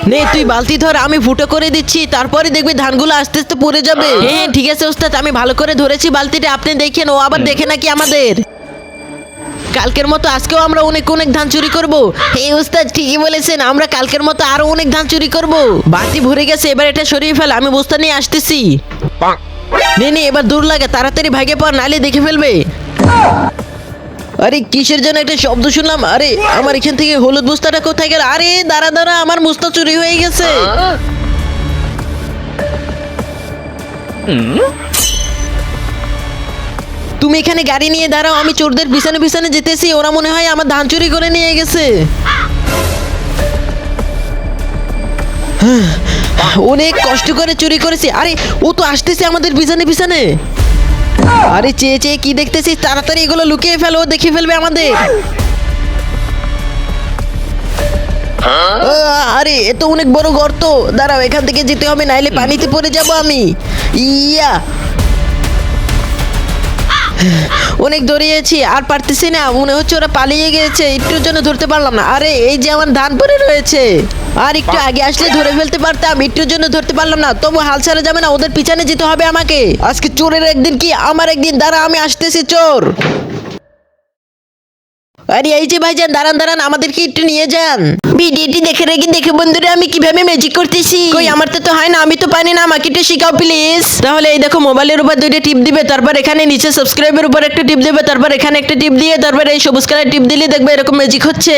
নে তুই বালতি ধর, আমি ফুটো করে দিচ্ছি, তারপরে দেখবি ধানগুলো আস্তে আস্তে পড়ে যাবে। হ্যাঁ ঠিক আছে ওস্তাদ, আমি ভালো করে ধরেছি বালতিটা, আপনি দেখেন, ও আবার দেখে নাকি আমাদের। কালকের মতো আজকেও আমরা অনেক অনেক ধান চুরি করব। এই ওস্তাদ ঠিকই বলেছেন, আমরা কালকের মতো আরো অনেক ধান চুরি করব। বালতি ভরে গেছে, এবার এটা সরিয়ে ফেল, আমি বস্তা নিয়ে আসতেছি। নে নে এবার দূর লাগে, তাড়াতাড়ি ভাগে পর, নালে দেখে ফেলবে। আরে কিসের জন্য একটা শব্দ শুনলাম? আরে আমার এখান থেকে হলুদ বস্তাটা কোথায় গেল? আরে দাঁড়া দাঁড়া, আমার বস্তা চুরি হয়ে গেছে। তুমি এখানে গাড়ি নিয়ে দাঁড়াও, আমি চোরদের পিছনে পিছনে যেতেছি, ওরা মনে হয় আমার ধান চুরি করে নিয়ে গেছে। অনেক কষ্ট করে চুরি করেছি। আরে ও তো আসতেছে আমাদের পিছনে পিছনে। আরে চেয়ে চেয়ে কি দেখতেছিস? তাড়াতাড়ি এগুলো লুকিয়ে ফেলো, ও দেখে ফেলবে আমাদের। আরে এ তো অনেক বড় গর্ত, দাঁড়াও এখান থেকে যেতে হবে, নাইলে পানিতে পড়ে যাব আমি। ইয়া অনেক দৌড়িয়েছি, আর পারতেছি না, মনে হচ্ছে ওরা পালিয়ে গেছে, একটুর জন্য ধরতে পারলাম না। আরে এই যে আমার ধান পড়ে রয়েছে, আর একটু আগে আসলে ধরে ফেলতে পারতাম, একটুর জন্য ধরতে পারলাম না। তবু হাল ছাড়া যাবে না, ওদের পিছনে যেতে হবে আমাকে। আজকে চোরের একদিন কি আমার একদিন, দাঁড়া আমি আসতেছি চোর। আরে এই যে ভাইজান, দাঁড়ান দাঁড়ান, আমাদেরকে একটু নিয়ে যান। ভিডিওটি দেখে রেখে দেখে বন্ধুরা আমি কিভাবে ম্যাজিক করতেছি। কই আমার তো হয় না, আমি তো পারি না, আমাকে একটু শিখাও প্লিজ। তাহলে এই দেখো, মোবাইলের উপর দুইটা টিপ দিবে, তারপর এখানে নিচে সাবস্ক্রাইবের উপর একটা টিপ দিবে, তারপর এখানে একটা টিপ দিয়ে, তারপর এই সবুজ কালার টিপ দিলে দেখবে এরকম ম্যাজিক হচ্ছে।